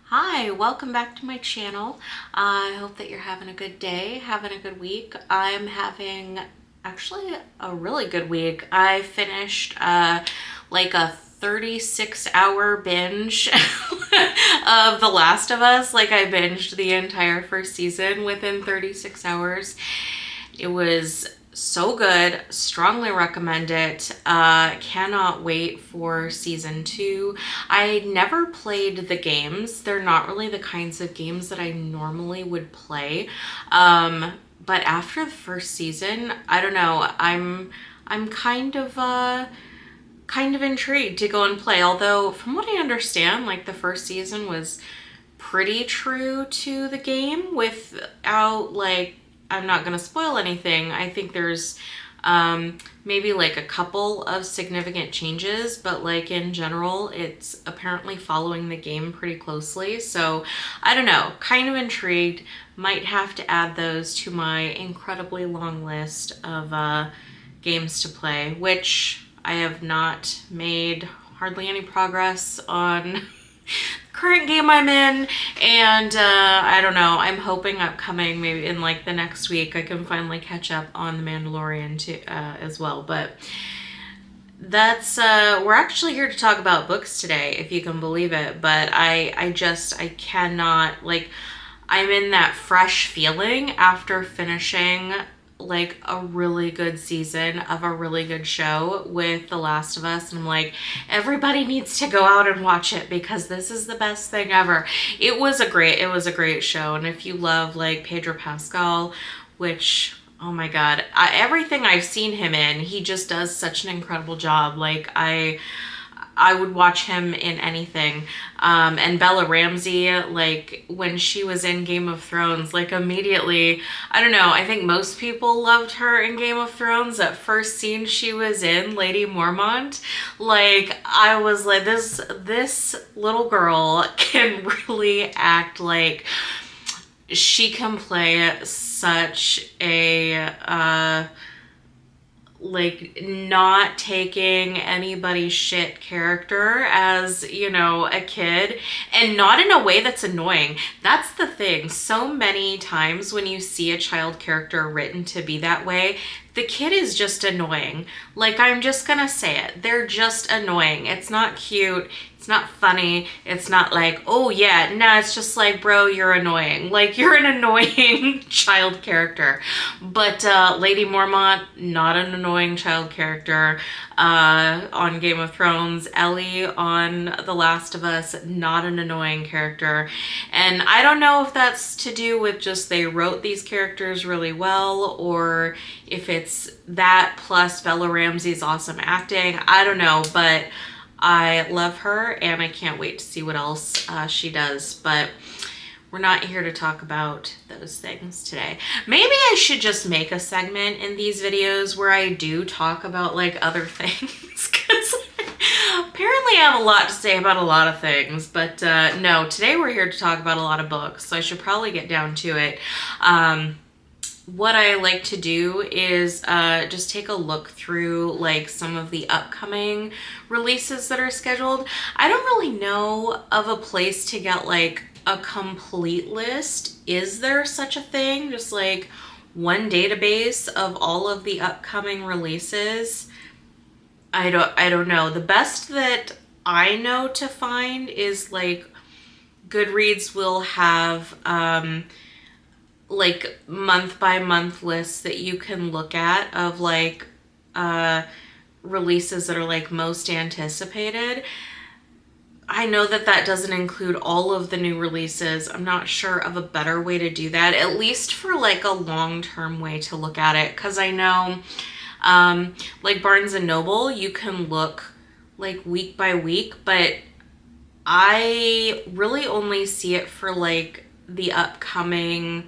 Hi, welcome back to my channel. I hope that you're having a good day, having a good week. I'm having actually a really good week. I finished like a 36-hour binge of The Last of Us. Like I binged the entire first season within 36 hours. It was so good. Strongly recommend it. Cannot wait for season 2. I never played the games. They're not really the kinds of games that I normally would play. But after the first season, I don't know. I'm kind of intrigued to go and play. Although from what I understand, like the first season was pretty true to the game without like, I'm not going to spoil anything. I think there's maybe like a couple of significant changes, but like in general, it's apparently following the game pretty closely. So I don't know, kind of intrigued. Might have to add those to my incredibly long list of games to play, which I have not made hardly any progress on current game I'm in, and I don't know, I'm hoping upcoming maybe in like the next week I can finally catch up on The Mandalorian too, as well. But that's we're actually here to talk about books today, if you can believe it. But I cannot, like, I'm in that fresh feeling after finishing like a really good season of a really good show with The Last of Us, and I'm like, everybody needs to go out and watch it because this is the best thing ever. It was a great show, and if you love like Pedro Pascal, which, oh my god, everything I've seen him in, he just does such an incredible job. Like I would watch him in anything. And Bella Ramsey, like when she was in Game of Thrones, like immediately, I don't know, I think most people loved her in Game of Thrones. That first scene she was in, Lady Mormont, like I was like, this little girl can really act. Like she can play such a like not taking anybody's shit character as, you know, a kid, and not in a way that's annoying. That's the thing. So many times when you see a child character written to be that way, the kid is just annoying. Like, I'm just gonna say it. They're just annoying. It's not cute. It's not funny. It's not like, oh yeah, nah, it's just like, bro, you're annoying. Like, you're an annoying child character. But Lady Mormont, not an annoying child character on Game of Thrones. Ellie on The Last of Us, not an annoying character. And I don't know if that's to do with just they wrote these characters really well, or if it's that plus Bella Ramsey's awesome acting. I don't know, but I love her and I can't wait to see what else she does. But we're not here to talk about those things today. Maybe I should just make a segment in these videos where I do talk about like other things, because apparently I have a lot to say about a lot of things. But no, today we're here to talk about a lot of books, so I should probably get down to it. What I like to do is just take a look through like some of the upcoming releases that are scheduled. I don't really know of a place to get like a complete list. Is there such a thing? Just like one database of all of the upcoming releases? I don't know. The best that I know to find is like Goodreads will have like month by month lists that you can look at of like releases that are like most anticipated. I know that that doesn't include all of the new releases. I'm not sure of a better way to do that, at least for like a long-term way to look at it. Because I know like Barnes and Noble, you can look like week by week, but I really only see it for like the upcoming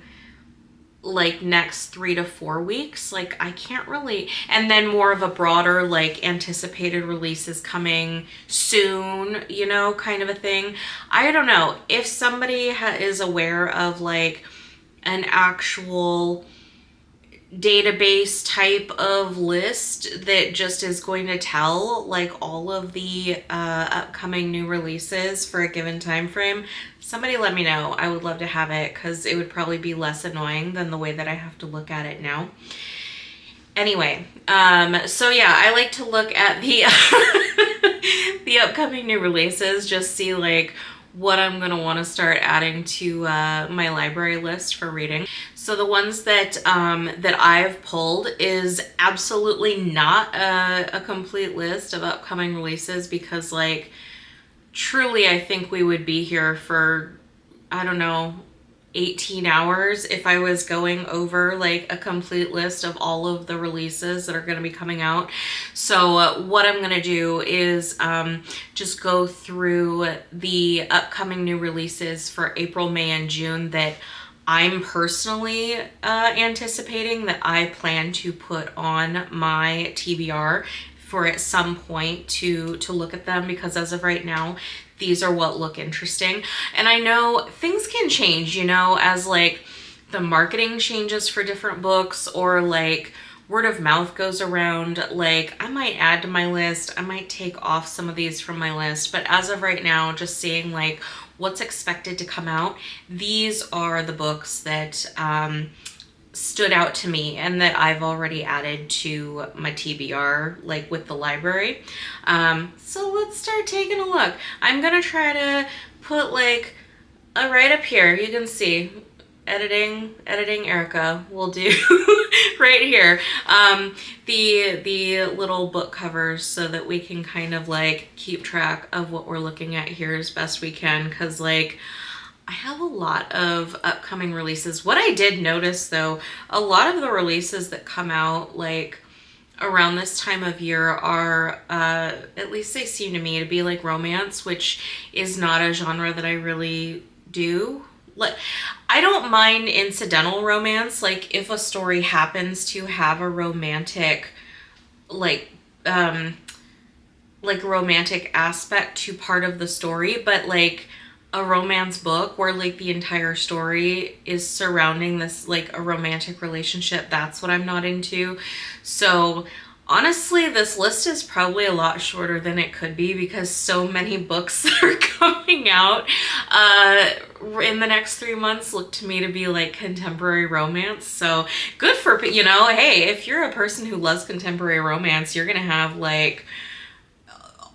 like next 3 to 4 weeks. Like I can't really, and then more of a broader like anticipated releases coming soon, you know, kind of a thing. I don't know if somebody is aware of like an actual database type of list that just is going to tell like all of the upcoming new releases for a given time frame, somebody let me know. I would love to have it because it would probably be less annoying than the way that I have to look at it now. Anyway, so yeah, I like to look at the the upcoming new releases, just see like what I'm gonna want to start adding to my library list for reading. So the ones that that I've pulled is absolutely not a complete list of upcoming releases because like truly I think we would be here for, I don't know, 18 hours if I was going over like a complete list of all of the releases that are going to be coming out. So what I'm going to do is just go through the upcoming new releases for April, May, and June that I'm personally anticipating that I plan to put on my TBR for at some point to look at them, because as of right now, these are what look interesting. And I know things can change, you know, as like the marketing changes for different books or like word of mouth goes around. Like I might add to my list, I might take off some of these from my list, but as of right now, just seeing like what's expected to come out, these are the books that stood out to me and that I've already added to my TBR, like with the library. So let's start taking a look. I'm gonna try to put like right up here, you can see editing Erica will do right here, the little book covers so that we can kind of like keep track of what we're looking at here as best we can, because like I have a lot of upcoming releases. What I did notice though, a lot of the releases that come out like around this time of year are, at least they seem to me to be like romance, which is not a genre that I really do. Like, I don't mind incidental romance. Like if a story happens to have a romantic, like romantic aspect to part of the story, but like a romance book where like the entire story is surrounding this like a romantic relationship, that's what I'm not into. So honestly, this list is probably a lot shorter than it could be because so many books that are coming out in the next 3 months look to me to be like contemporary romance. So good for, you know, hey, if you're a person who loves contemporary romance, you're gonna have like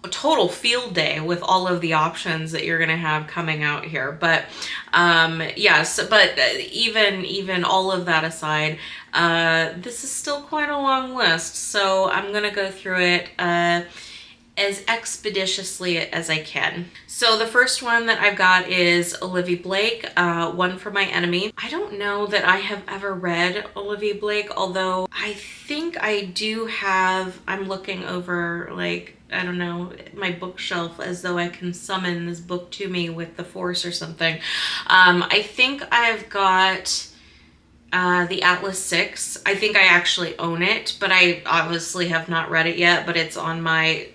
a total field day with all of the options that you're gonna have coming out here. But yes, but even all of that aside, this is still quite a long list, so I'm gonna go through it as expeditiously as I can. So the first one that I've got is Olivie Blake, One for My Enemy. I don't know that I have ever read Olivie Blake, although I think I do have, I'm looking over like, I don't know, my bookshelf as though I can summon this book to me with the force or something. I think I've got the Atlas 6. I think I actually own it, but I obviously have not read it yet, but it's on, I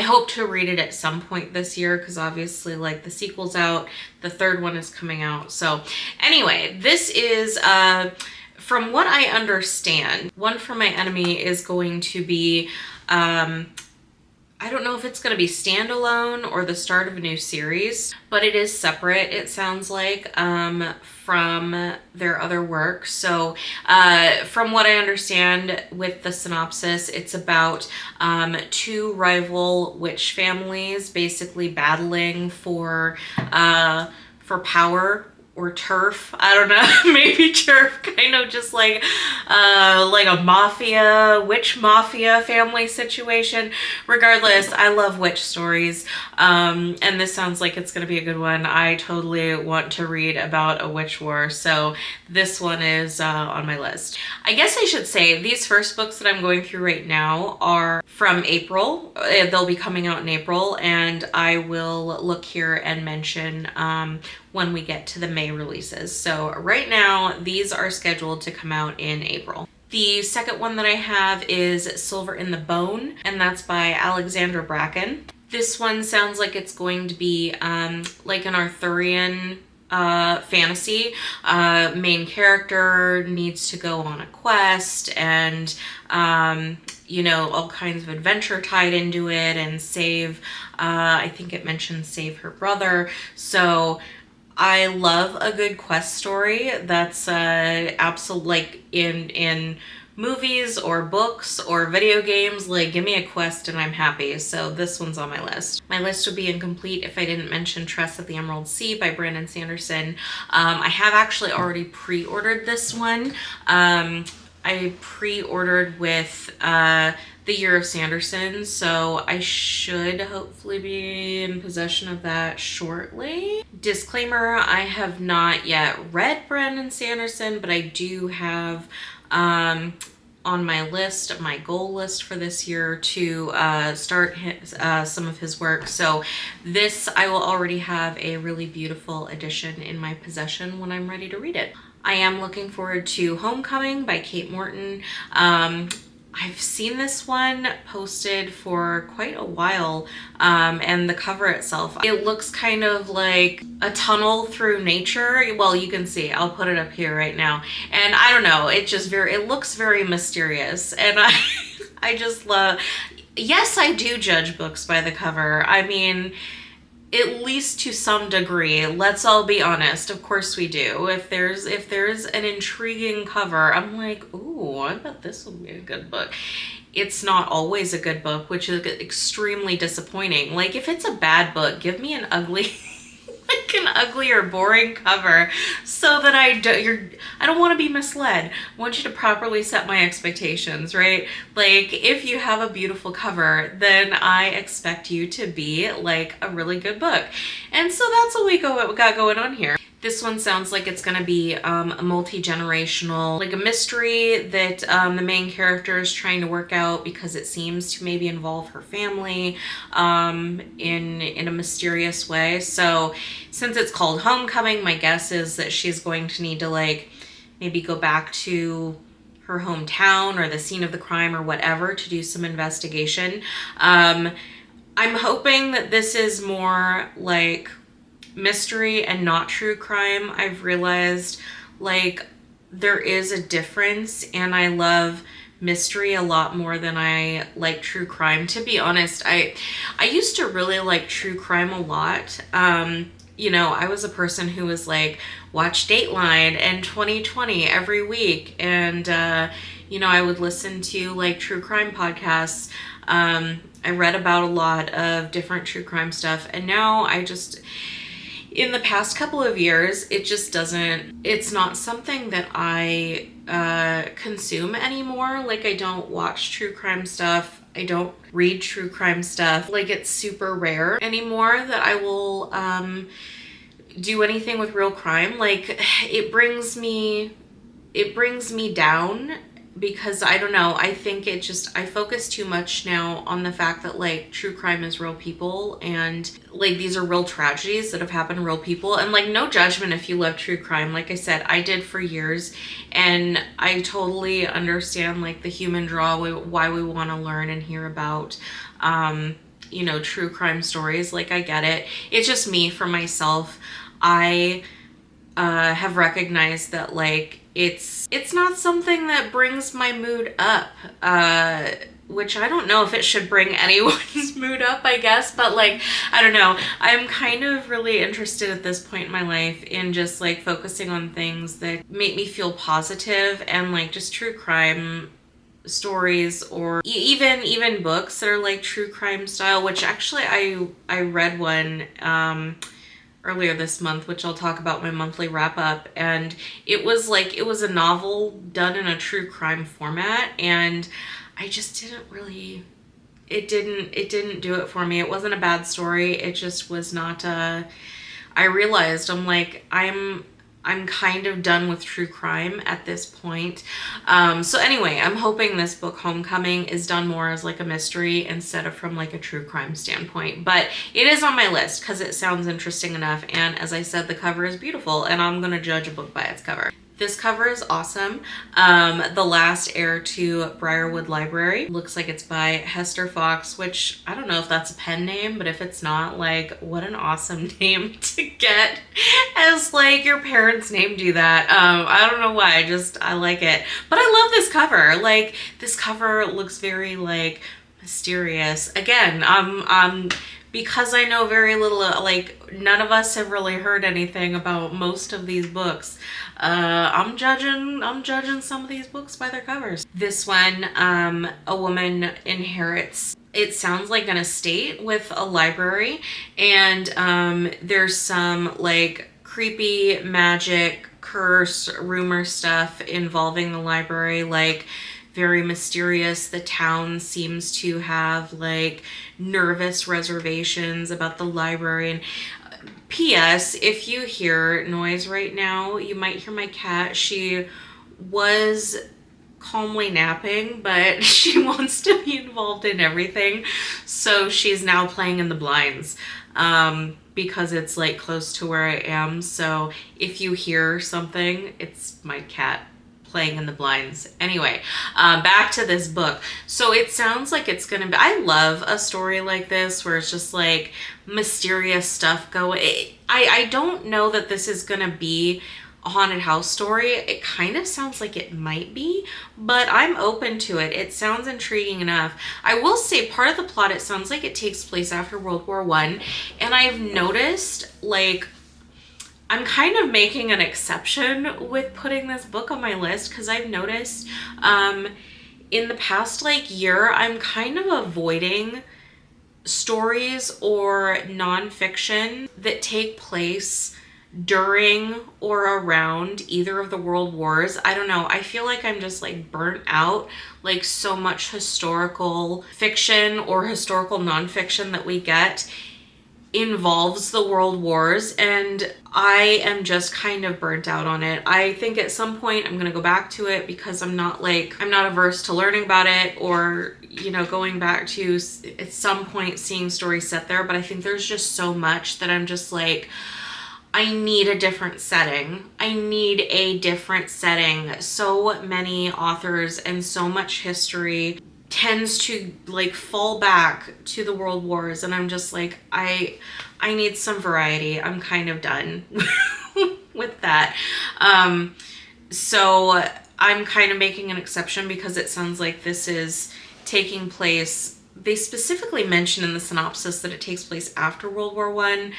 hope to read it at some point this year because obviously like the sequel's out, the third one is coming out. So anyway, this is, from what I understand, One for My Enemy is going to be, I don't know if it's going to be standalone or the start of a new series, but it is separate, it sounds like, from their other work. So from what I understand with the synopsis, it's about two rival witch families basically battling for power or turf. I don't know, maybe turf, kind of just like a mafia, witch mafia family situation. Regardless, I love witch stories, and this sounds like it's gonna be a good one. I totally want to read about a witch war, so this one is on my list. I guess I should say these first books that I'm going through right now are from April. They'll be coming out in April, and I will look here and mention when we get to the May releases. So right now, these are scheduled to come out in April. The second one that I have is Silver in the Bone, and that's by Alexandra Bracken. This one sounds like it's going to be like an Arthurian fantasy. Main character needs to go on a quest and, you know, all kinds of adventure tied into it and save, I think it mentioned save her brother. So I love a good quest story that's absolute, like in movies or books or video games, like give me a quest and I'm happy. So this one's on my list. My list would be incomplete if I didn't mention Tress of the Emerald Sea by Brandon Sanderson. I have actually already pre-ordered this one. I pre-ordered with the Year of Sanderson, so I should hopefully be in possession of that shortly. Disclaimer, I have not yet read Brandon Sanderson, but I do have on my list, my goal list for this year, to start some of his work. So this, I will already have a really beautiful edition in my possession when I'm ready to read it. I am looking forward to Homecoming by Kate Morton. I've seen this one posted for quite a while, and the cover itself, it looks kind of like a tunnel through nature. Well, you can see, I'll put it up here right now. And I don't know, it looks very mysterious. And I just love, yes, I do judge books by the cover. I mean, at least to some degree, let's all be honest. Of course we do. If there's an intriguing cover, I'm like, ooh, I bet this will be a good book. It's not always a good book, which is extremely disappointing. Like, if it's a bad book, give me an ugly like an ugly or boring cover so that I don't want to be misled. I want you to properly set my expectations, right? Like, if you have a beautiful cover, then I expect you to be like a really good book. And so that's what we got going on here. This one sounds like it's going to be a multi-generational, like a mystery that the main character is trying to work out because it seems to maybe involve her family in a mysterious way. So since it's called Homecoming, my guess is that she's going to need to like maybe go back to her hometown or the scene of the crime or whatever to do some investigation. I'm hoping that this is more like mystery and not true crime. I've realized like there is a difference, and I love mystery a lot more than I like true crime. To be honest, I used to really like true crime a lot. You know, I was a person who was like, watch Dateline and 2020 every week, and you know, I would listen to like true crime podcasts. I read about a lot of different true crime stuff, and now in the past couple of years, it's not something that I consume anymore. Like, I don't watch true crime stuff. I don't read true crime stuff. Like, it's super rare anymore that I will do anything with real crime. Like, it brings me down, because I don't know, I think I focus too much now on the fact that like true crime is real people, and like these are real tragedies that have happened to real people. And like, no judgment if you love true crime. Like I said, I did for years, and I totally understand like the human draw, why we want to learn and hear about you know, true crime stories. Like, I get it. It's just me, for myself, I have recognized that like it's not something that brings my mood up, which I don't know if it should bring anyone's mood up, I guess, but like, I don't know. I'm kind of really interested at this point in my life in just like focusing on things that make me feel positive, and like just true crime stories, or even books that are like true crime style, which actually I read one earlier this month, which I'll talk about my monthly wrap up, and it was a novel done in a true crime format, and I just it didn't do it for me. It wasn't a bad story, it just was not I realized I'm kind of done with true crime at this point. So anyway, I'm hoping this book, Homecoming, is done more as like a mystery instead of from like a true crime standpoint. But it is on my list because it sounds interesting enough. And as I said, the cover is beautiful, and I'm going to judge a book by its cover. This cover is awesome. The Last Heir to Briarwood Library. Looks like it's by Hester Fox, which I don't know if that's a pen name, but if it's not, like, what an awesome name to get as, like, your parents named you that. I don't know why, I like it. But I love this cover. Like, this cover looks very, like, mysterious. Again, because I know very little, like, none of us have really heard anything about most of these books. I'm judging some of these books by their covers. This one, a woman inherits, it sounds like an estate with a library, and there's some like creepy magic, curse, rumor stuff involving the library, like very mysterious. The town seems to have like nervous reservations about the library. And P.S. if you hear noise right now, you might hear my cat. She was calmly napping, but she wants to be involved in everything. So she's now playing in the blinds because it's like close to where I am. So if you hear something, it's my cat playing in the blinds. Anyway, back to this book. So it sounds like it's gonna be, I love a story like this where it's just like mysterious stuff going. I don't know that this is gonna be a haunted house story. It kind of sounds like it might be, but I'm open to it. It sounds intriguing enough. I will say part of the plot, it sounds like it takes place after World War I, and I've noticed, like, I'm kind of making an exception with putting this book on my list because I've noticed in the past like year, I'm kind of avoiding stories or nonfiction that take place during or around either of the world wars. I don't know. I feel like I'm just like burnt out. Like so much historical fiction or historical nonfiction that we get involves the world wars, and I am just kind of burnt out on it. I think at some point I'm gonna go back to it because I'm not averse to learning about it or, you know, going back to at some point seeing stories set there, but I think there's just so much that I'm just like, I need a different setting. I need a different setting. So many authors and so much history tends to like fall back to the world wars, and I'm just like, I need some variety. I'm kind of done with that. So I'm kind of making an exception because it sounds like this is taking place. They specifically mention in the synopsis that it takes place after World War I.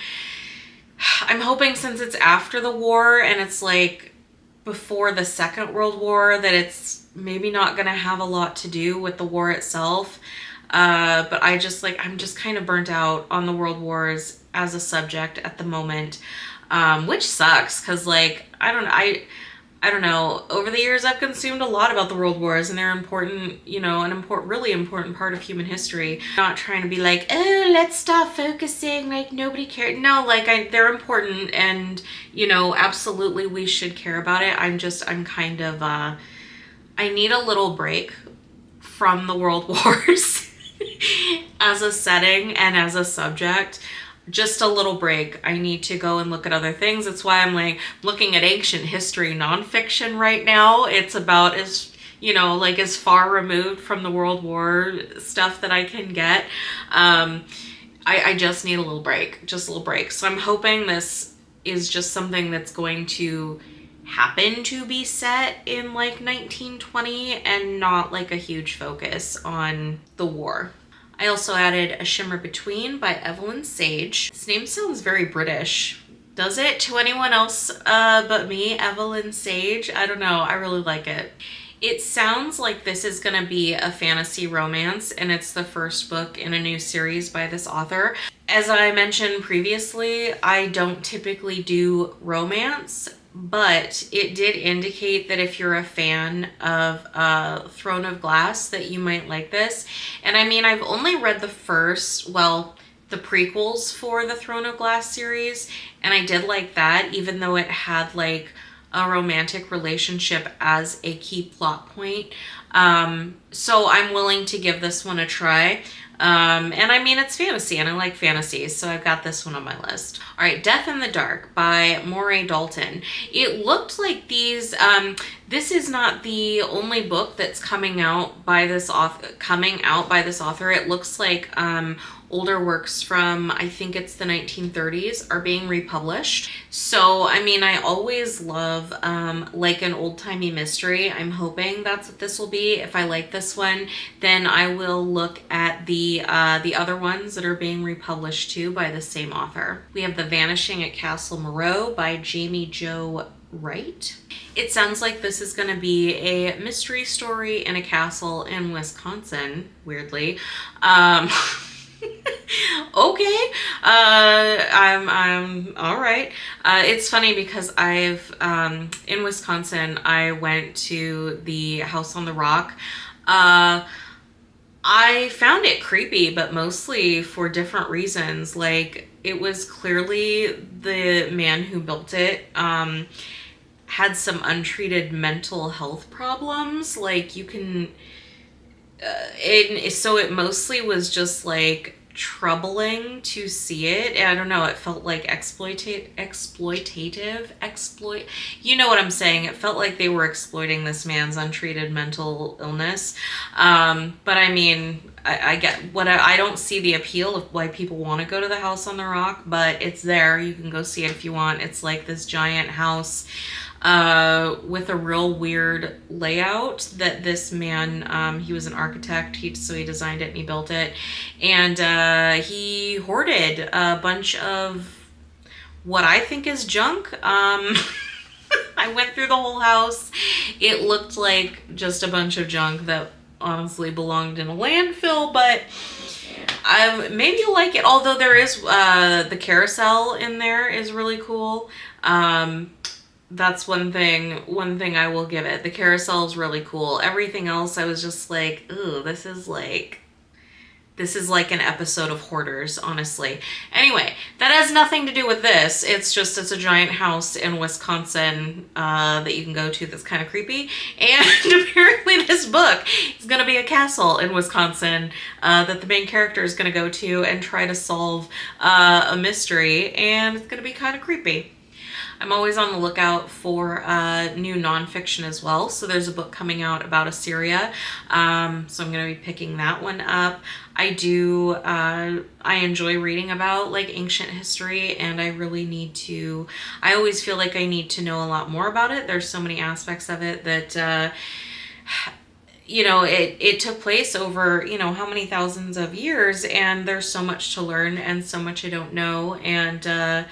I'm hoping since it's after the war and it's like before the Second World War that it's maybe not gonna have a lot to do with the war itself. But I'm just kind of burnt out on the world wars as a subject at the moment, which sucks because like, I don't know, over the years I've consumed a lot about the world wars and they're important, you know, really important part of human history. I'm not trying to be like, oh, let's stop focusing, like nobody cares. No, like they're important and, you know, absolutely we should care about it. I'm kind of, I need a little break from the world wars as a setting and as a subject. Just a little break. I need to go and look at other things. That's why I'm like looking at ancient history nonfiction right now. It's about as, you know, like as far removed from the World War stuff that I can get. I just need a little break, So I'm hoping this is just something that's going to happen to be set in like 1920 and not like a huge focus on the war. I also added A Shimmer Between by Evelyn Sage. This name sounds very British. Does it to anyone else but me? Evelyn Sage? I don't know. I really like it. It sounds like this is going to be a fantasy romance, and it's the first book in a new series by this author. As I mentioned previously, I don't typically do romance, but it did indicate that if you're a fan of Throne of Glass that you might like this. And I mean, I've only read the prequels for the Throne of Glass series, and I did like that, even though it had like a romantic relationship as a key plot point. So I'm willing to give this one a try. And I mean, it's fantasy and I like fantasy, so I've got this one on my list. All right, Death in the Dark by Moray Dalton. It looked like these, this is not the only book that's coming out by this author. It looks like older works from, I think it's the 1930s, are being republished. So, I mean, I always love like an old-timey mystery. I'm hoping that's what this will be. If I like this one, then I will look at the other ones that are being republished too by the same author. We have The Vanishing at Castle Moreau by Jaime Jo Wright. It sounds like this is going to be a mystery story in a castle in Wisconsin, weirdly. Okay. I'm all right. It's funny because I've in Wisconsin, I went to the House on the Rock. I found it creepy, but mostly for different reasons. Like, it was clearly the man who built it had some untreated mental health problems. Like, you can so it mostly was just like troubling to see it. And I don't know, it felt like you know what I'm saying. It felt like they were exploiting this man's untreated mental illness. But I mean, I get what I don't see the appeal of why people want to go to the House on the Rock, but it's there. You can go see it if you want. It's like this giant house with a real weird layout that this man, he was an architect, so he designed it and he built it, and he hoarded a bunch of what I think is junk. I went through the whole house. It looked like just a bunch of junk that honestly belonged in a landfill, but maybe you'll like it. Although there is the carousel in there is really cool. That's one thing I will give it. The carousel is really cool. Everything else I was just like, ooh, this is like an episode of Hoarders, honestly. Anyway, that has nothing to do with this. It's a giant house in Wisconsin that you can go to that's kind of creepy. And apparently this book is going to be a castle in Wisconsin that the main character is going to go to and try to solve a mystery. And it's going to be kind of creepy. I'm always on the lookout for new nonfiction as well. So there's a book coming out about Assyria. So I'm going to be picking that one up. I enjoy reading about like ancient history, and I always feel like I need to know a lot more about it. There's so many aspects of it that, it took place over, how many thousands of years, and there's so much to learn and so much I don't know. And,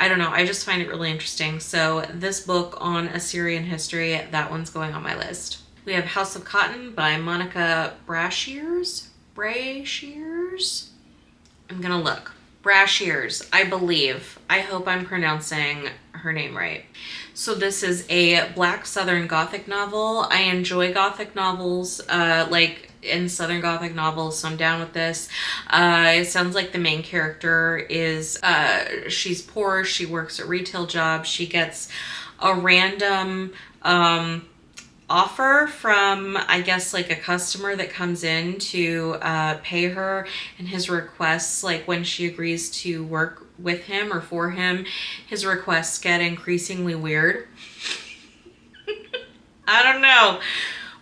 I don't know. I just find it really interesting. So this book on Assyrian history, that one's going on my list. We have House of Cotton by Monica Brashears. I'm going to look. Brashears, I believe. I hope I'm pronouncing her name right. So this is a Black Southern Gothic novel. I enjoy Gothic novels, in Southern Gothic novels, so I'm down with this. It sounds like the main character is, she's poor, she works a retail job, she gets a random offer from, I guess, like a customer that comes in to pay her, and his requests, like when she agrees to work with him or for him, his requests get increasingly weird. I don't know.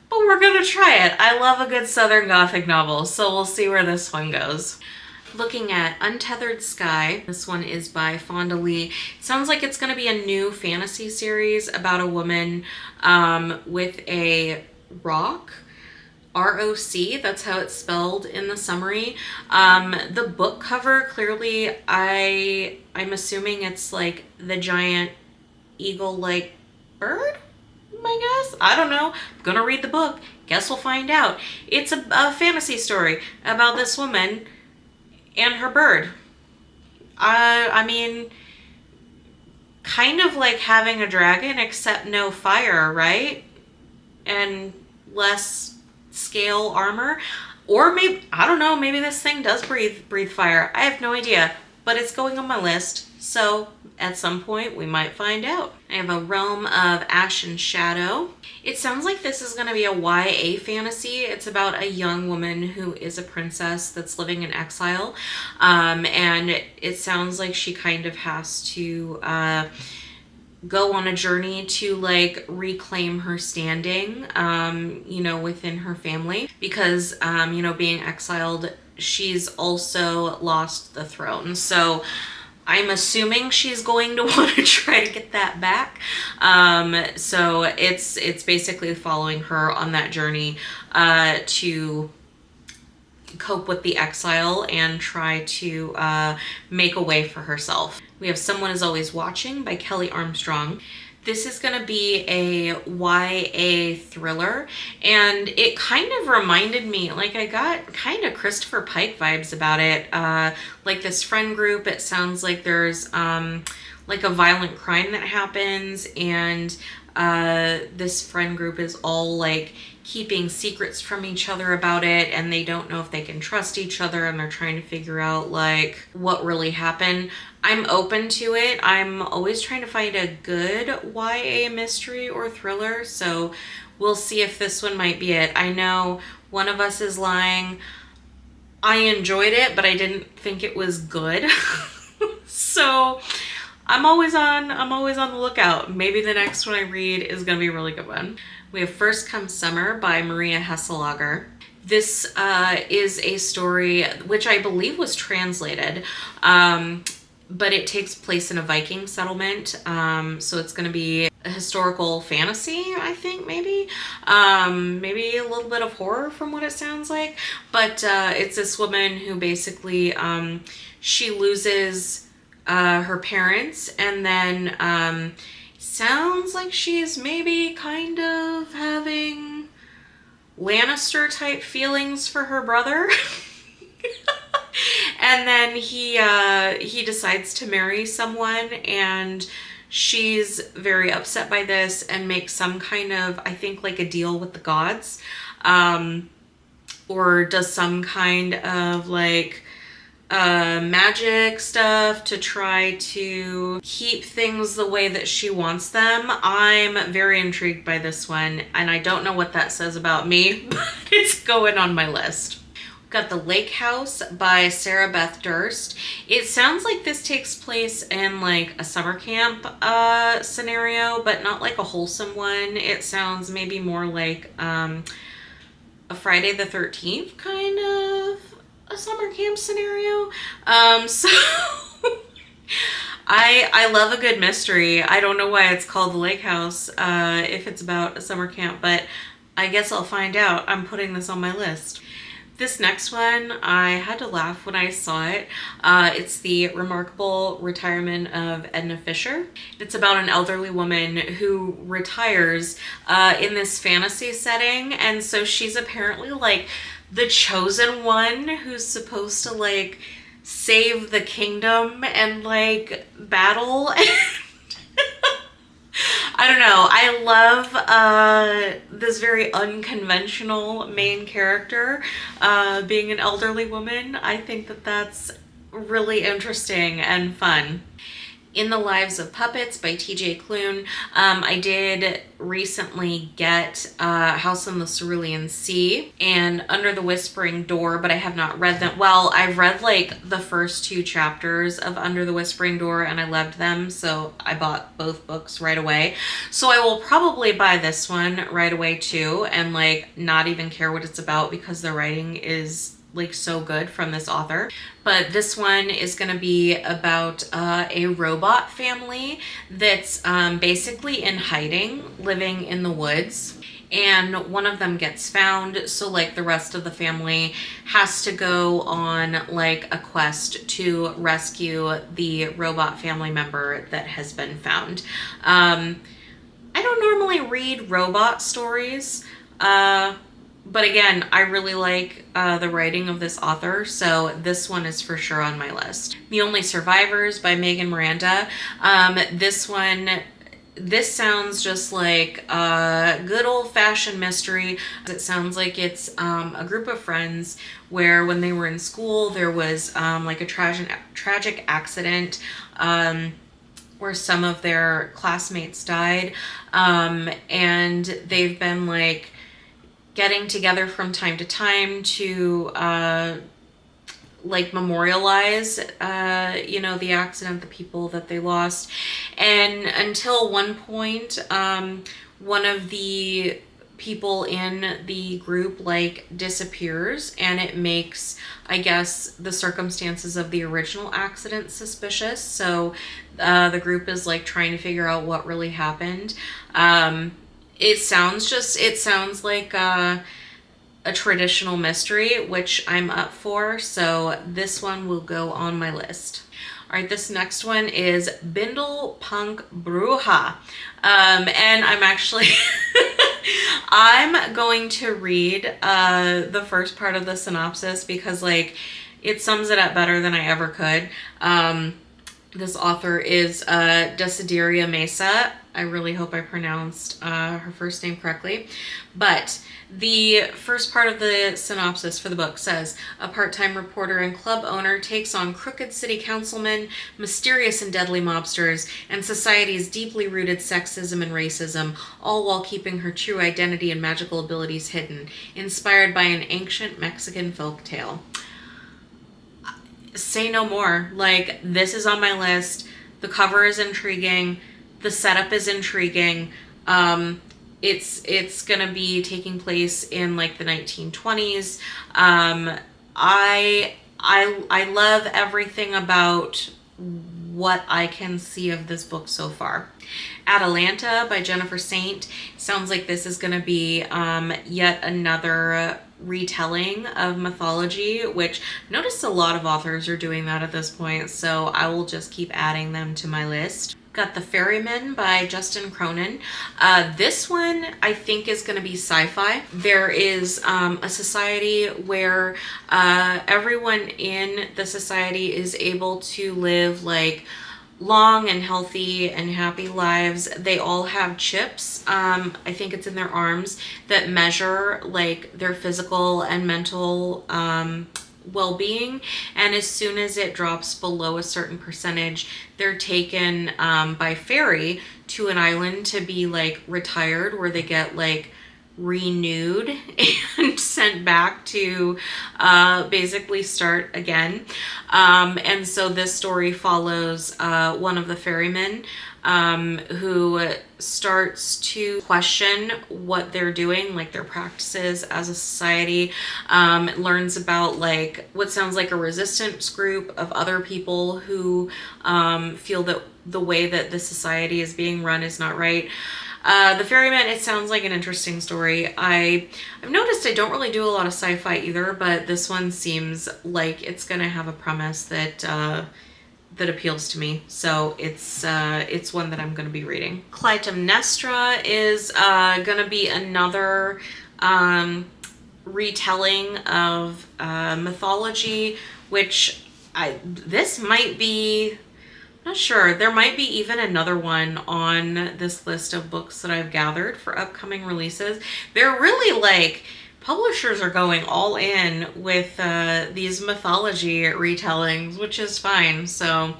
But we're gonna try it. I love a good Southern Gothic novel, so we'll see where this one goes. Looking at Untethered Sky. This one is by Fonda Lee. Sounds like it's gonna be a new fantasy series about a woman with a rock. R-O-C, that's how it's spelled in the summary. The book cover, clearly, I'm assuming it's like the giant eagle-like bird? I guess. I don't know. I'm gonna read the book. Guess we'll find out. It's a fantasy story about this woman and her bird. I mean, kind of like having a dragon, except no fire, right? And less scale armor. Or maybe, I don't know, maybe this thing does breathe fire. I have no idea. but it's going on my list, so at some point we might find out. I have A Realm of Ash and Shadow. It sounds like this is going to be a YA fantasy. It's about a young woman who is a princess that's living in exile, and it sounds like she kind of has to go on a journey to like reclaim her standing, you know, within her family, because, you know, being exiled, she's also lost the throne. So I'm assuming she's going to want to try to get that back. So it's basically following her on that journey to cope with the exile and try to make a way for herself. We have Someone Is Always Watching by Kelley Armstrong. This is going to be a YA thriller, and it kind of reminded me, like I got kind of Christopher Pike vibes about it. Like this friend group, it sounds like there's like a violent crime that happens, and this friend group is all like keeping secrets from each other about it, and they don't know if they can trust each other, and they're trying to figure out like what really happened. I'm open to it. I'm always trying to find a good YA mystery or thriller, so we'll see if this one might be it. I know One of Us Is Lying. I enjoyed it, but I didn't think it was good. So I'm always on the lookout. Maybe the next one I read is going to be a really good one. We have First Come Summer by Maria Hesselager. This is a story which I believe was translated, but it takes place in a Viking settlement. So it's going to be a historical fantasy, I think, maybe. Maybe a little bit of horror from what it sounds like. But it's this woman who basically, she loses her parents, and then sounds like she's maybe kind of having Lannister type feelings for her brother. And then he decides to marry someone, and she's very upset by this and makes some kind of, I think, like a deal with the gods, or does some kind of like magic stuff to try to keep things the way that she wants them. I'm very intrigued by this one, and I don't know what that says about me, but it's going on my list. We've got The Lake House by Sarah Beth Durst. It sounds like this takes place in like a summer camp scenario, but not like a wholesome one. It sounds maybe more like a Friday the 13th kind of a summer camp scenario. So I love a good mystery. I don't know why it's called The Lake House if it's about a summer camp, but I guess I'll find out. I'm putting this on my list. This next one, I had to laugh when I saw it. It's The Remarkable Retirement of Edna Fisher. It's about an elderly woman who retires in this fantasy setting, and so she's apparently like the chosen one who's supposed to like save the kingdom and like battle. I don't know. I love this very unconventional main character being an elderly woman. I think that that's really interesting and fun. In the Lives of Puppets by TJ Klune. I did recently get House on the Cerulean Sea and Under the Whispering Door, but I have not read them. Well, I've read like the first 2 chapters of Under the Whispering Door, and I loved them, so I bought both books right away. So I will probably buy this one right away too, and like not even care what it's about because the writing is like so good from this author. But this one is going to be about a robot family that's basically in hiding, living in the woods, and one of them gets found, so like the rest of the family has to go on like a quest to rescue the robot family member that has been found. I don't normally read robot stories, but again, I really like the writing of this author, so this one is for sure on my list. The Only Survivors by Megan Miranda. This one this sounds just like a good old-fashioned mystery. It sounds like it's a group of friends where when they were in school there was like a tragic accident where some of their classmates died, and they've been like getting together from time to time to like memorialize the accident, the people that they lost. And until one point, one of the people in the group like disappears, and it makes, I guess, the circumstances of the original accident suspicious. So the group is like trying to figure out what really happened. It sounds like a traditional mystery, which I'm up for, so this one will go on my list. All right, this next one is Bindle Punk Bruja. And I'm actually, I'm going to read the first part of the synopsis because like it sums it up better than I ever could. This author is Desideria Mesa. I really hope I pronounced her first name correctly. But the first part of the synopsis for the book says, a part-time reporter and club owner takes on crooked city councilmen, mysterious and deadly mobsters, and society's deeply rooted sexism and racism, all while keeping her true identity and magical abilities hidden, inspired by an ancient Mexican folk tale. Say no more. Like, this is on my list. The cover is intriguing. The setup is intriguing. It's gonna be taking place in like the 1920s. I love everything about what I can see of this book so far. Atalanta by Jennifer Saint. Sounds like this is gonna be yet another retelling of mythology, which I noticed a lot of authors are doing that at this point, so I will just keep adding them to my list. Got The Ferryman by Justin Cronin. This one I think is going to be sci-fi. There is a society where everyone in the society is able to live like long and healthy and happy lives. They all have chips, I think it's in their arms, that measure like their physical and mental well-being, and as soon as it drops below a certain percentage, they're taken by ferry to an island to be like retired, where they get like renewed and sent back to basically start again. And so this story follows one of the ferrymen who starts to question what they're doing, like their practices as a society, learns about like what sounds like a resistance group of other people who feel that the way that the society is being run is not right. The Ferryman, it sounds like an interesting story. I've noticed I don't really do a lot of sci-fi either, but this one seems like it's gonna have a premise that that appeals to me. So it's one that I'm gonna be reading. Clytemnestra is gonna be another retelling of mythology, which this might be, not sure. There might be even another one on this list of books that I've gathered for upcoming releases. They're really like, publishers are going all in with these mythology retellings, which is fine. So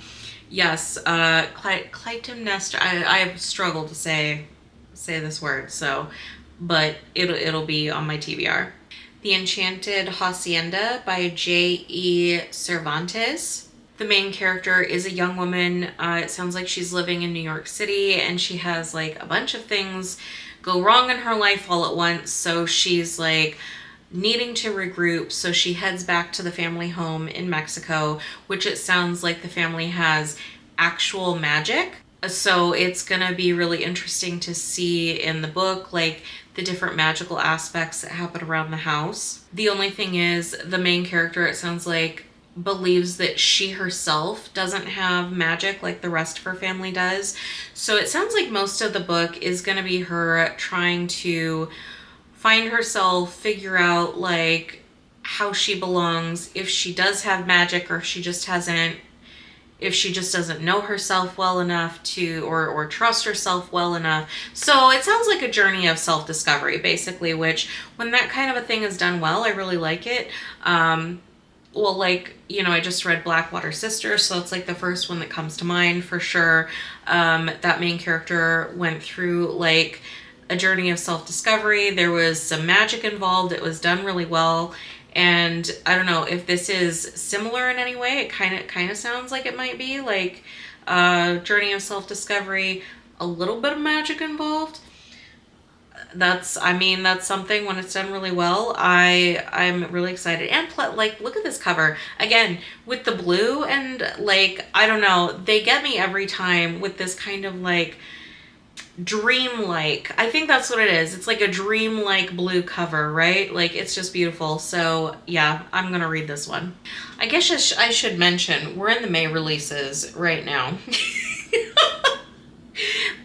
yes, Clytemnestra, I've struggled to say this word, so, but it'll be on my TBR. The Enchanted Hacienda by J.E. Cervantes. The main character is a young woman. It sounds like she's living in New York City, and she has like a bunch of things go wrong in her life all at once. So she's like needing to regroup. So she heads back to the family home in Mexico, which it sounds like the family has actual magic. So it's gonna be really interesting to see in the book like the different magical aspects that happen around the house. The only thing is, the main character, it sounds like, believes that she herself doesn't have magic like the rest of her family does. So it sounds like most of the book is going to be her trying to find herself, figure out like how she belongs, if she does have magic or if she just hasn't if she just doesn't know herself well enough to, or trust herself well enough. So it sounds like a journey of self-discovery, basically, which when that kind of a thing is done well, I really like it. Well, like, you know, I just read Blackwater Sisters, so it's like the first one that comes to mind for sure. That main character went through like a journey of self-discovery. There was some magic involved. It was done really well. And I don't know if this is similar in any way. It kind of sounds like it might be like journey of self-discovery, a little bit of magic involved. That's something when it's done really well. I'm really excited. And like, look at this cover again with the blue, and like, I don't know, they get me every time with this kind of like dreamlike. I think that's what it is. It's like a dreamlike blue cover, right? Like, it's just beautiful. So yeah, I'm gonna read this one. I guess I should mention we're in the May releases right now.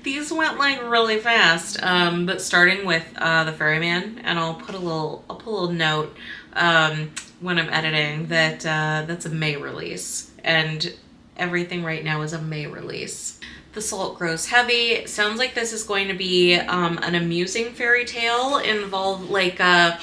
These went like really fast, but starting with the Ferryman, and I'll put a little note when I'm editing that that's a May release, and everything right now is a May release. The Salt Grows Heavy. Sounds like this is going to be an amusing fairy tale, like a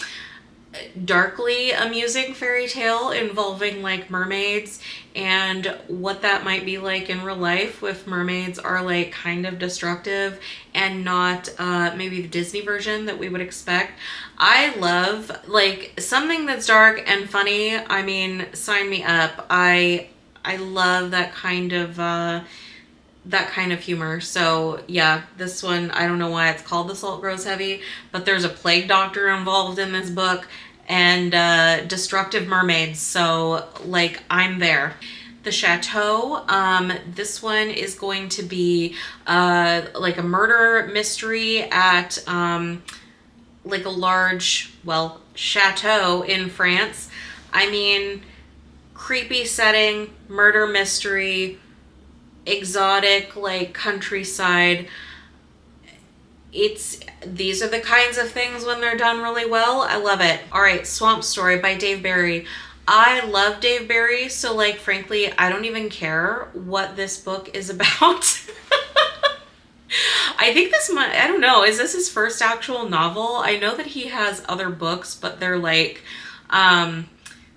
darkly amusing fairy tale involving like mermaids, and what that might be like in real life if mermaids are like kind of destructive and not maybe the Disney version that we would expect. I love like something that's dark and funny. I mean, sign me up. I love that kind of humor. So yeah, this one, I don't know why it's called The Salt Grows Heavy, but there's a plague doctor involved in this book, and destructive mermaids, so like, I'm there. The Chateau, this one is going to be like a murder mystery at like a large, well, chateau in France. I mean, creepy setting, murder mystery, exotic like countryside. These are the kinds of things when they're done really well. I love it. All right, Swamp Story by Dave Barry. I love Dave Barry, so like, frankly, I don't even care what this book is about. I think I don't know, is this his first actual novel? I know that he has other books, but they're like,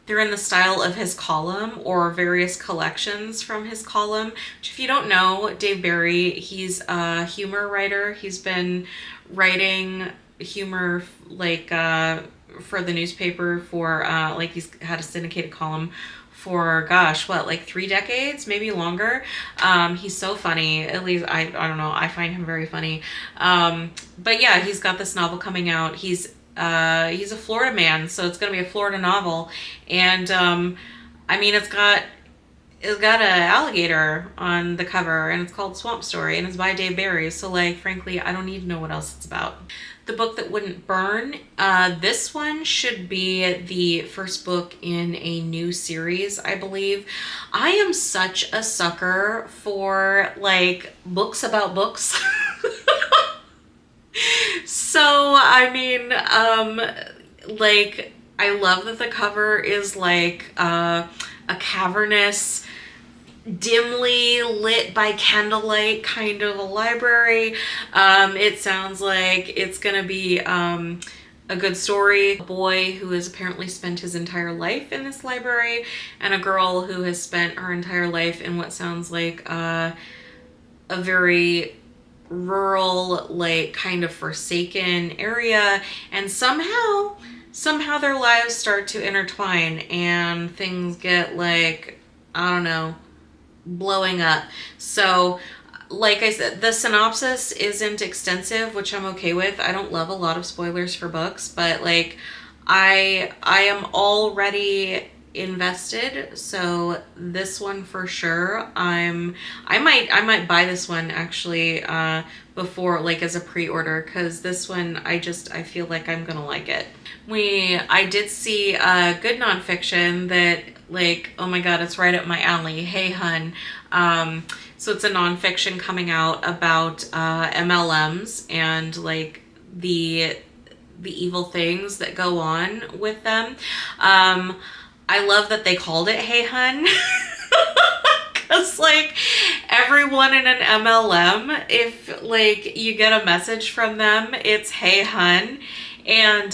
they're in the style of his column or various collections from his column. Which, if you don't know, Dave Barry, he's a humor writer. He's been writing humor like for the newspaper for like, he's had a syndicated column for, gosh, what, like 3 decades, maybe longer. He's so funny. At least I don't know, I find him very funny. But yeah, he's got this novel coming out. He's a Florida man, so it's gonna be a Florida novel, and I mean, it's got an alligator on the cover, and it's called Swamp Story, and it's by Dave Barry. So like, frankly, I don't need to know what else it's about. The Book That Wouldn't Burn. This one should be the first book in a new series, I believe. I am such a sucker for like books about books. So, I mean, like, I love that the cover is like a cavernous, dimly lit by candlelight kind of a library. It sounds like it's gonna be a good story. A boy who has apparently spent his entire life in this library, and a girl who has spent her entire life in what sounds like a very rural, like kind of forsaken area, and somehow their lives start to intertwine and things get like, I don't know, blowing up. So like I said, the synopsis isn't extensive, which I'm okay with. I don't love a lot of spoilers for books, but like, I am already invested, so this one for sure. I might buy this one actually before, like, as a pre-order, because this one I feel like I'm gonna like it. I did see good nonfiction that, like, oh my god, it's right up my alley. Hey Hun. So it's a nonfiction coming out about MLMs and like the evil things that go on with them. I love that they called it Hey Hun. Because, like, everyone in an MLM, if, like, you get a message from them, it's, hey, hun. And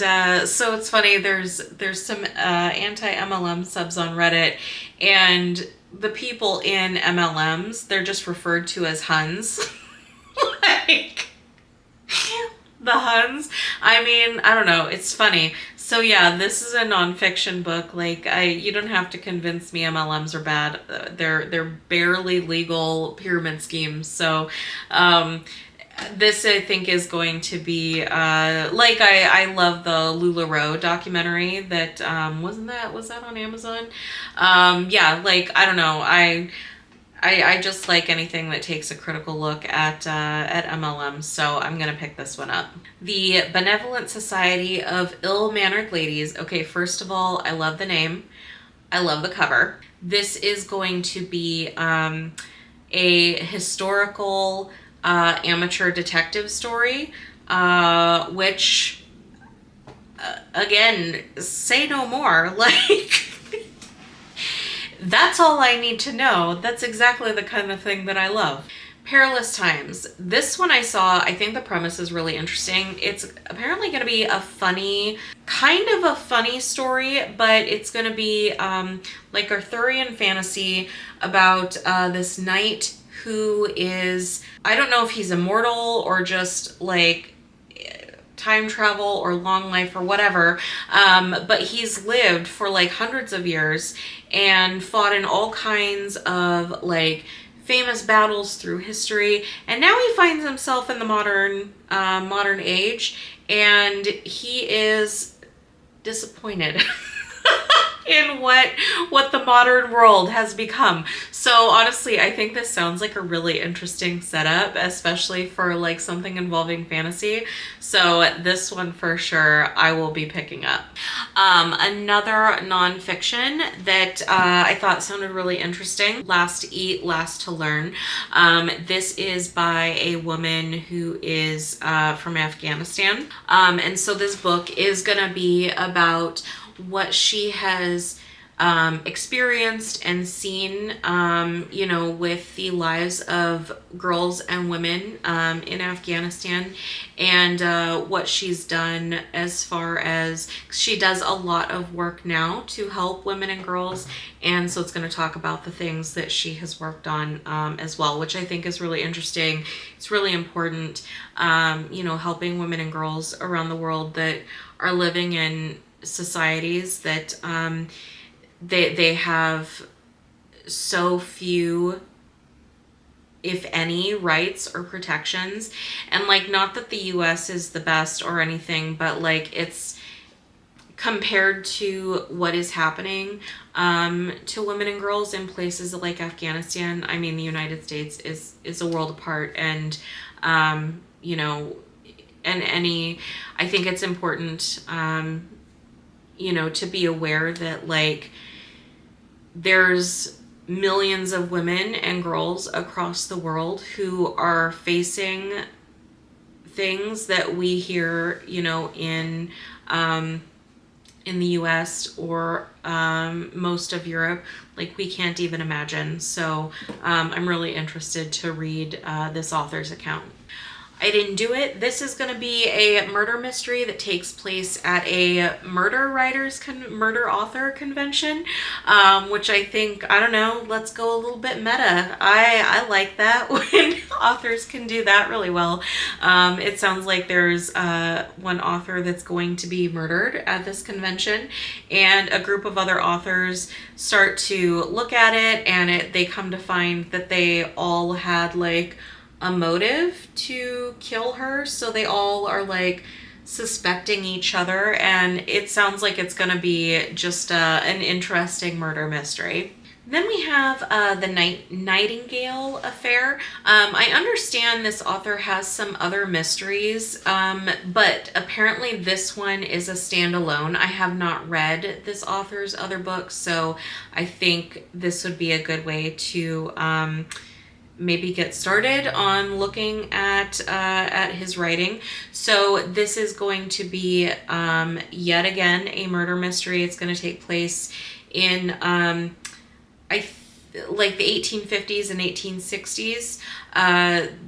so it's funny, there's some anti-MLM subs on Reddit, and the people in MLMs, they're just referred to as huns. Like, the huns. I mean, I don't know. It's funny. So yeah, this is a nonfiction book. Like, you don't have to convince me MLMs are bad. They're barely legal pyramid schemes. So, this I think is going to be like I love the LuLaRoe documentary that was that on Amazon? Yeah, like, I don't know. I just like anything that takes a critical look at MLM, so I'm gonna pick this one up. The Benevolent Society of Ill-Mannered Ladies. Okay, first of all, I love the name. I love the cover. This is going to be a historical amateur detective story, which, again, say no more. Like, that's all I need to know. That's exactly the kind of thing that I love. Perilous Times. This one I saw, I think the premise is really interesting. It's apparently going to be a funny, kind of a funny story, but it's going to be like Arthurian fantasy about this knight who is, I don't know if he's immortal or just like time travel or long life or whatever, but he's lived for like hundreds of years and fought in all kinds of like famous battles through history, and now he finds himself in the modern age, and he is disappointed in what the modern world has become. So honestly, I think this sounds like a really interesting setup, especially for like something involving fantasy. So this one for sure I will be picking up. Another nonfiction that I thought sounded really interesting, Last to Eat, Last to Learn. This is by a woman who is from Afghanistan. And so this book is gonna be about what she has experienced and seen, you know, with the lives of girls and women in Afghanistan, and what she's done as far as she does a lot of work now to help women and girls. And so it's going to talk about the things that she has worked on as well, which I think is really interesting. It's really important, you know, helping women and girls around the world that are living in societies that they have so few, if any, rights or protections. And like, not that the US is the best or anything, but like, it's compared to what is happening to women and girls in places like Afghanistan. I mean, the United States is a world apart, and you know, and I think it's important, you know, to be aware that like there's millions of women and girls across the world who are facing things that we hear, you know, in the US or most of Europe, like we can't even imagine. So I'm really interested to read this author's account. I Didn't Do It. This is going to be a murder mystery that takes place at a murder author convention, which I think, I don't know, let's go a little bit meta. I like that when authors can do that really well. It sounds like there's one author that's going to be murdered at this convention, and a group of other authors start to look at it, and they come to find that they all had like a motive to kill her, so they all are like suspecting each other, and it sounds like it's gonna be just an interesting murder mystery. Then we have the Nightingale Affair. I understand this author has some other mysteries, but apparently this one is a standalone. I have not read this author's other books, so I think this would be a good way to maybe get started on looking at his writing. So this is going to be yet again a murder mystery. It's going to take place in like the 1850s and 1860s,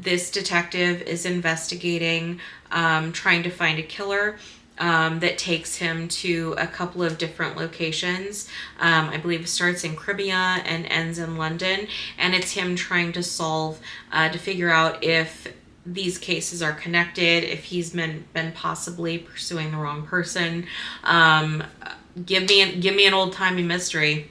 this detective is investigating, trying to find a killer. That takes him to a couple of different locations. I believe it starts in Crimea and ends in London. And it's him trying to to figure out if these cases are connected, if he's been possibly pursuing the wrong person. Give me an old-timey mystery.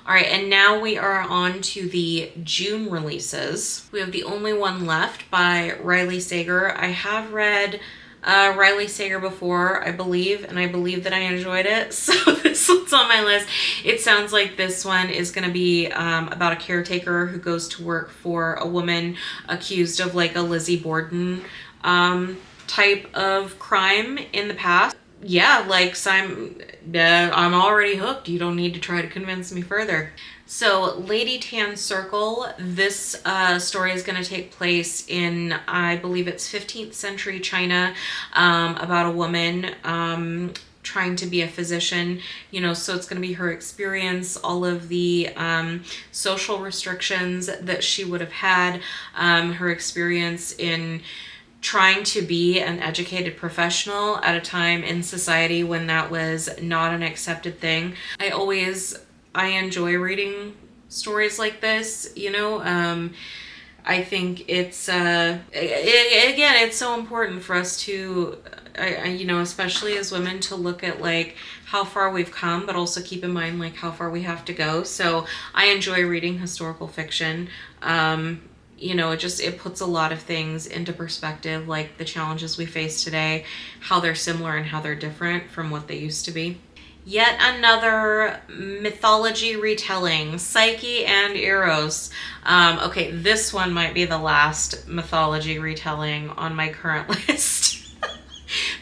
All right, and now we are on to the June releases. We have the only one left by Riley Sager. I have read Riley Sager before, I believe, and I believe that I enjoyed it, so this one's on my list. It sounds like this one is going to be about a caretaker who goes to work for a woman accused of like a Lizzie Borden type of crime in the past. Yeah, like I'm already hooked. You don't need to try to convince me further. So Lady Tan Circle, this story is going to take place in, I believe it's 15th century China, about a woman trying to be a physician, so it's going to be her experience, all of the social restrictions that she would have had, her experience in trying to be an educated professional at a time in society when that was not an accepted thing. I enjoy reading stories like this, I think it's, again, it's so important for us to, especially as women, to look at like how far we've come, but also keep in mind like how far we have to go. So I enjoy reading historical fiction. It puts a lot of things into perspective, like the challenges we face today, how they're similar and how they're different from what they used to be. Yet another mythology retelling, Psyche and Eros. Okay, this one might be the last mythology retelling on my current list.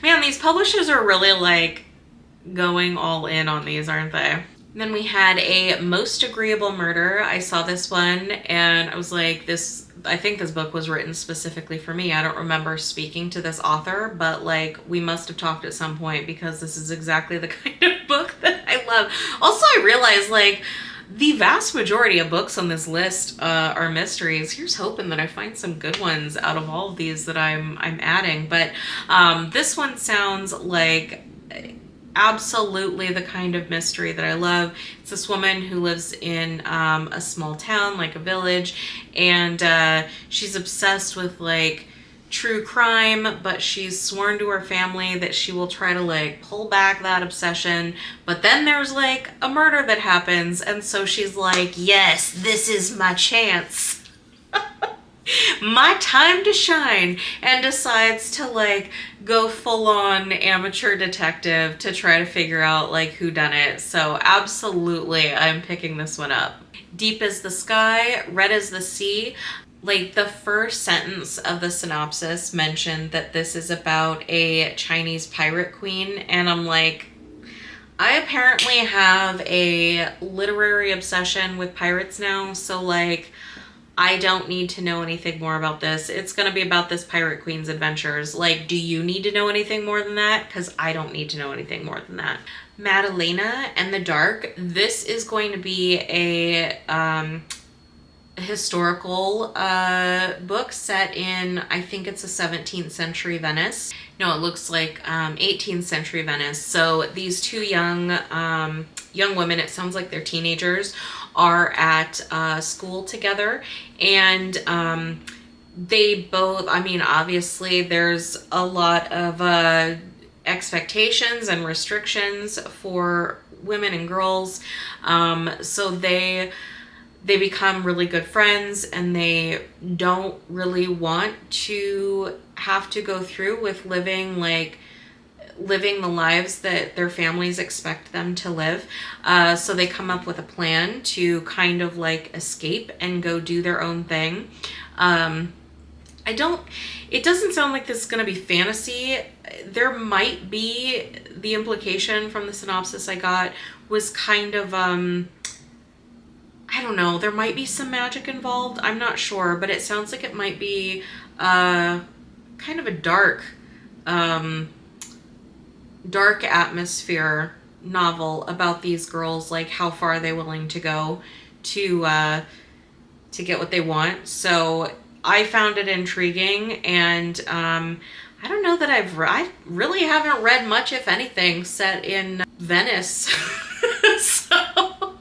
Man, these publishers are really like going all in on these, aren't they? Then we had a Most Agreeable Murder. I saw this one and I was like, I think this book was written specifically for me. I don't remember speaking to this author, but like we must have talked at some point because this is exactly the kind of book that I love. Also, I realized like the vast majority of books on this list are mysteries. Here's hoping that I find some good ones out of all of these that I'm adding. But this one sounds like absolutely the kind of mystery that I love. It's this woman who lives in a small town, like a village, and she's obsessed with like true crime, but she's sworn to her family that she will try to like pull back that obsession. But then there's like a murder that happens, and so she's like, yes, this is my chance. My time to shine, and decides to like go full-on amateur detective to try to figure out like who done it. So absolutely I'm picking this one up. Deep as the Sky, Red as the Sea. Like the first sentence of the synopsis mentioned that this is about a Chinese pirate queen, and I'm like, I apparently have a literary obsession with pirates now, so like I don't need to know anything more about this. It's going to be about this pirate queen's adventures. Like, do you need to know anything more than that? Because I don't need to know anything more than that. Madalena and the Dark. This is going to be a historical book set in, I think it's a 17th century Venice. No, it looks like 18th century Venice. So these two young women, it sounds like they're teenagers, are at school together, and they both, I mean, obviously there's a lot of expectations and restrictions for women and girls, so they become really good friends, and they don't really want to have to go through with living the lives that their families expect them to live. So they come up with a plan to kind of like escape and go do their own thing. It doesn't sound like this is going to be fantasy. There might be, the implication from the synopsis I got was kind of, I don't know, there might be some magic involved. I'm not sure, but it sounds like it might be kind of a dark atmosphere novel about these girls, like how far are they willing to go to to get what they want. So I found it intriguing, and I don't know that I really haven't read much, if anything, set in Venice. So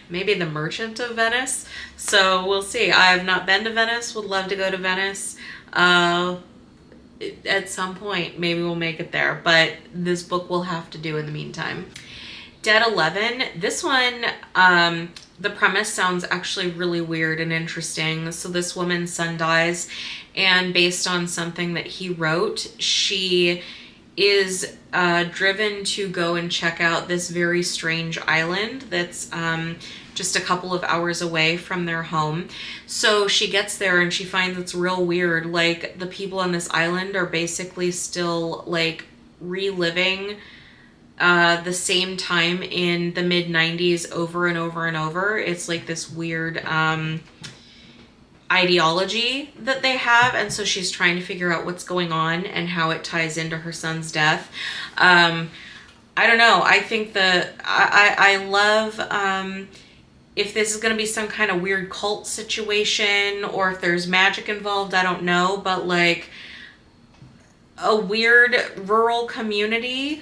maybe The Merchant of Venice. So we'll see. I've not been to Venice. Would love to go to Venice. At some point, maybe we'll make it there, but this book will have to do in the meantime. Dead 11. This one, the premise sounds actually really weird and interesting. So this woman's son dies, and based on something that he wrote, she is driven to go and check out this very strange island that's just a couple of hours away from their home. So she gets there and she finds it's real weird. Like, the people on this island are basically still like reliving the same time in the mid-90s over and over and over. It's like this weird ideology that they have, and so she's trying to figure out what's going on and how it ties into her son's death. I don't know. I think I love if this is going to be some kind of weird cult situation, or if there's magic involved, I don't know, but like a weird rural community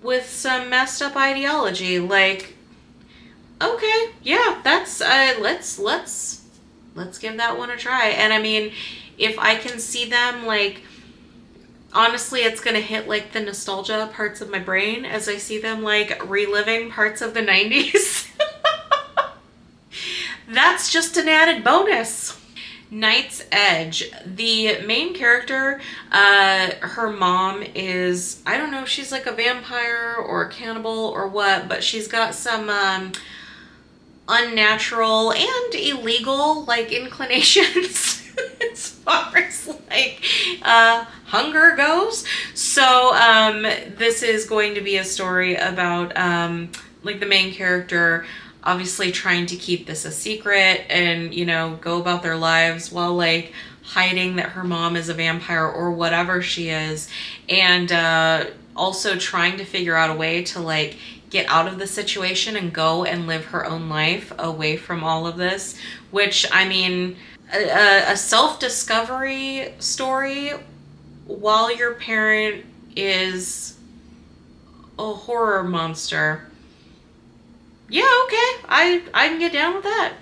with some messed up ideology. Like, okay, yeah, that's let's give that one a try. And I mean, if I can see them, like, honestly, it's gonna hit like the nostalgia parts of my brain as I see them like reliving parts of the 90s. That's just an added bonus. Knight's Edge. The main character, her mom is, I don't know if she's like a vampire or a cannibal or what, but she's got some unnatural and illegal like inclinations as far as like hunger goes. So this is going to be a story about like the main character obviously trying to keep this a secret and, you know, go about their lives while like hiding that her mom is a vampire or whatever she is, and also trying to figure out a way to like get out of the situation and go and live her own life away from all of this, which, I mean, a self-discovery story while your parent is a horror monster. Yeah, okay, I can get down with that.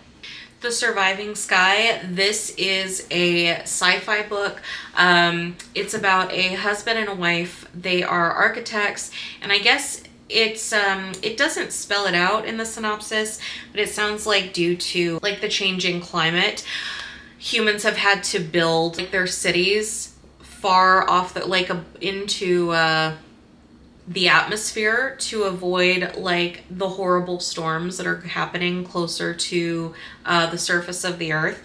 The Surviving Sky. This is a sci-fi book. It's about a husband and a wife. They are architects, and I guess it's it doesn't spell it out in the synopsis, but it sounds like due to like the changing climate, humans have had to build like their cities far off the into the atmosphere to avoid like the horrible storms that are happening closer to the surface of the earth.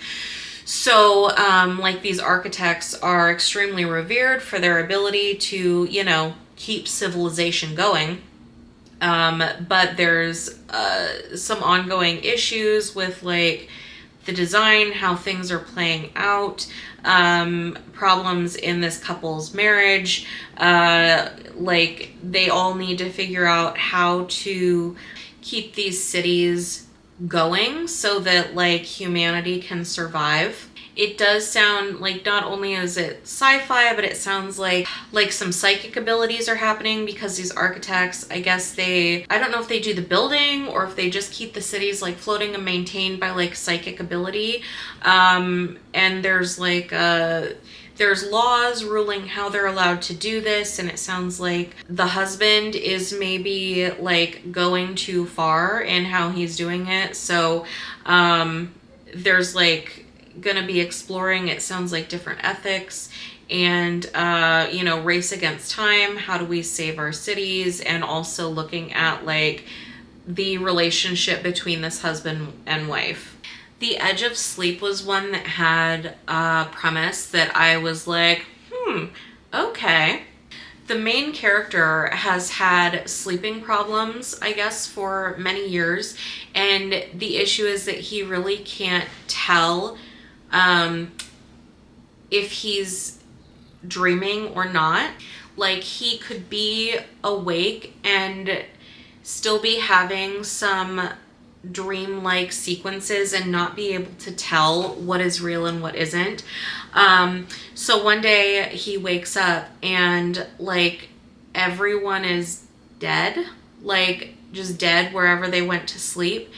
So like these architects are extremely revered for their ability to, you know, keep civilization going. But there's some ongoing issues with like the design, how things are playing out, problems in this couple's marriage. Like they all need to figure out how to keep these cities going so that like humanity can survive. It does sound like not only is it sci-fi, but it sounds like some psychic abilities are happening because these architects, I guess I don't know if they do the building or if they just keep the cities like floating and maintained by like psychic ability. And there's like there's laws ruling how they're allowed to do this, and it sounds like the husband is maybe like going too far in how he's doing it. So there's like gonna be exploring, it sounds like, different ethics and you know, race against time, how do we save our cities, and also looking at like the relationship between this husband and wife. The Edge of Sleep was one that had a premise that I was like, okay. The main character has had sleeping problems, I guess, for many years, and the issue is that he really can't tell if he's dreaming or not. Like, he could be awake and still be having some dreamlike sequences and not be able to tell what is real and what isn't. So one day he wakes up and like everyone is dead, like just dead wherever they went to sleep.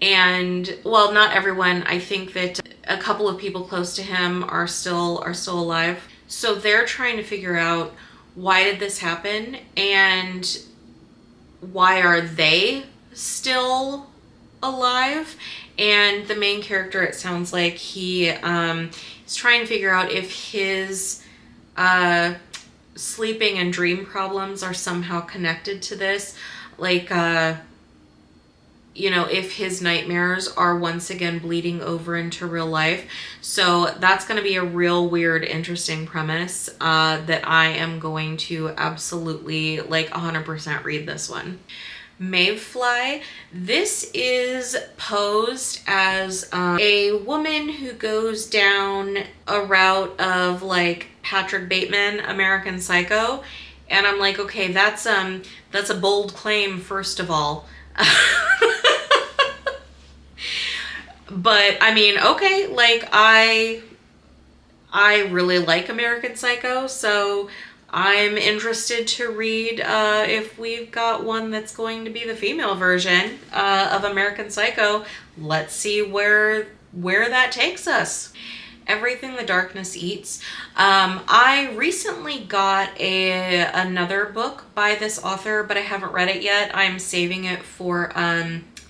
And well, not everyone. I think that a couple of people close to him are still alive. So they're trying to figure out, why did this happen and why are they still alive? And the main character, it sounds like he is trying to figure out if his sleeping and dream problems are somehow connected to this. Like, you know, if his nightmares are once again bleeding over into real life. So that's going to be a real weird, interesting premise that I am going to absolutely, like, 100% read this one. Mayfly. This is posed as a woman who goes down a route of like Patrick Bateman, American Psycho. And I'm like, okay, that's a bold claim, first of all. But I mean, okay, like I really like American Psycho, so I'm interested to read if we've got one that's going to be the female version of American Psycho. Let's see where that takes us. Everything the Darkness Eats. I recently got another book by this author, but I haven't read it yet. I'm saving it for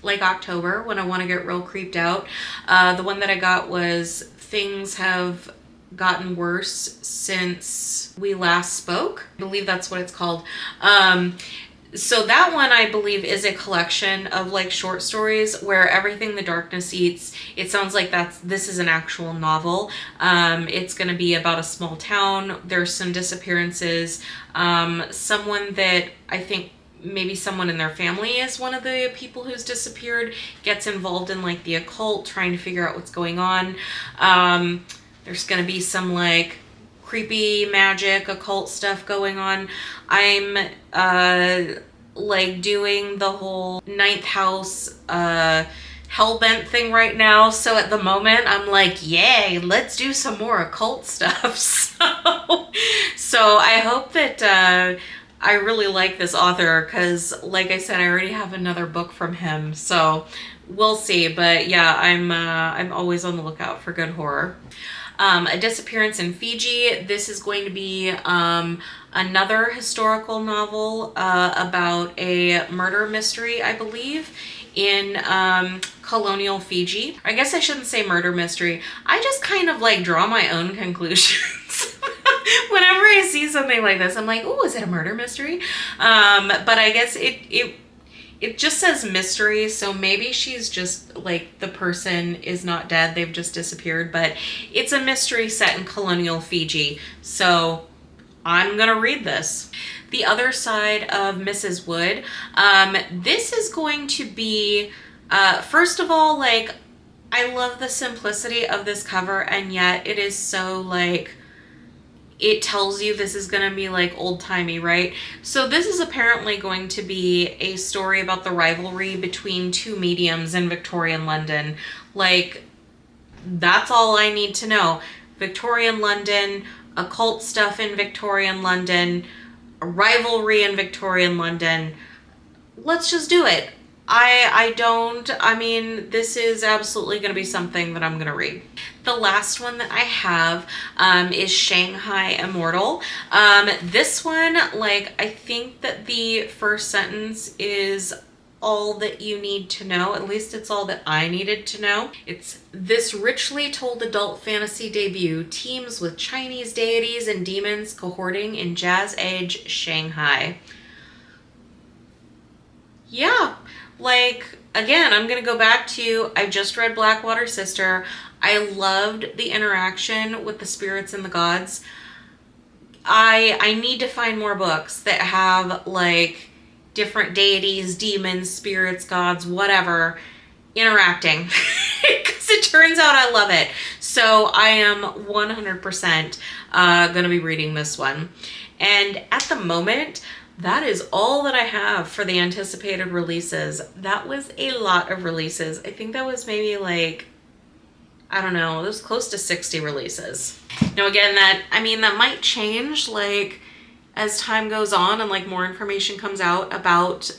like October when I want to get real creeped out. The one that I got was Things Have Gotten Worse Since We Last Spoke. I believe that's what it's called. So that one, I believe, is a collection of like short stories where Everything the Darkness Eats, it sounds like this is an actual novel. It's going to be about a small town. There's some disappearances. Someone that I think maybe someone in their family is one of the people who's disappeared, gets involved in like the occult, trying to figure out what's going on. There's going to be some like creepy magic occult stuff going on. I'm like doing the whole ninth house hellbent thing right now, so at the moment I'm like, yay, let's do some more occult stuff. So I hope that I really like this author, because like I said, I already have another book from him, so we'll see. But yeah, I'm always on the lookout for good horror. A Disappearance in Fiji. This is going to be another historical novel about a murder mystery, I believe, in colonial Fiji. I guess I shouldn't say murder mystery. I just kind of like draw my own conclusions. Whenever I see something like this, I'm like, oh, is it a murder mystery? But I guess it just says mystery, so maybe she's just like, the person is not dead, they've just disappeared, but it's a mystery set in colonial Fiji, so I'm gonna read this. The Other Side of Mrs. Wood. This is going to be, first of all, like, I love the simplicity of this cover, and yet it is so like, it tells you this is going to be like old-timey, right? So this is apparently going to be a story about the rivalry between two mediums in Victorian London. Like, that's all I need to know. Victorian London, occult stuff in Victorian London, a rivalry in Victorian London. Let's just do it. I mean, this is absolutely going to be something that I'm going to read. The last one that I have is Shanghai Immortal. This one, like, I think that the first sentence is all that you need to know. At least it's all that I needed to know. It's this richly told adult fantasy debut teams with Chinese deities and demons cohorting in Jazz Age Shanghai. Yeah. Like, again, I'm going to go back to, I just read Blackwater Sister. I loved the interaction with the spirits and the gods. I need to find more books that have, like, different deities, demons, spirits, gods, whatever, interacting. Because it turns out I love it. So I am 100% going to be reading this one. And at the moment, that is all that I have for the anticipated releases. That was a lot of releases. I think that was maybe like, I don't know, it was close to 60 releases. Now again, that might change like as time goes on and like more information comes out about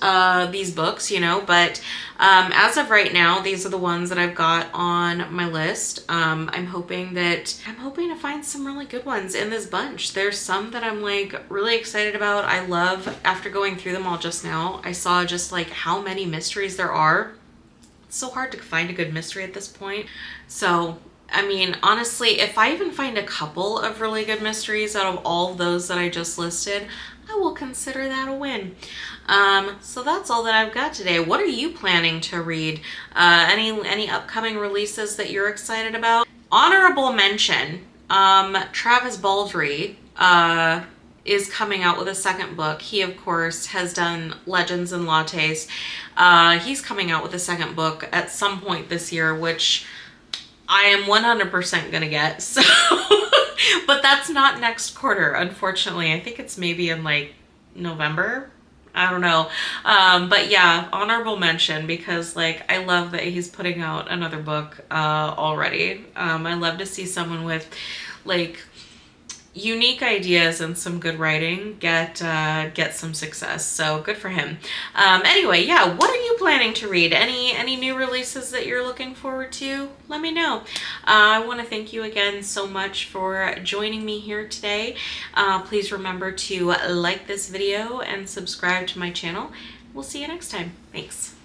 these books, you know, but as of right now, these are the ones that I've got on my list. I'm hoping to find some really good ones in this bunch. There's some that I'm like really excited about. I love, after going through them all just now, I saw just like how many mysteries there are. It's so hard to find a good mystery at this point. So I mean, honestly, if I even find a couple of really good mysteries out of all those that I just listed, I will consider that a win. So that's all that I've got today. What are you planning to read? Any upcoming releases that you're excited about? Honorable mention, Travis Baldry is coming out with a second book. He, of course, has done Legends and Lattes. He's coming out with a second book at some point this year, which I am 100% gonna get, so, but that's not next quarter, unfortunately. I think it's maybe in like November. I don't know. But yeah, honorable mention, because like I love that he's putting out another book already. I love to see someone with like unique ideas and some good writing get some success, so good for him. Anyway, yeah, what are you planning to read? Any new releases that you're looking forward to? Let me know. I want to thank you again so much for joining me here today. Please remember to like this video and subscribe to my channel. We'll see you next time. Thanks.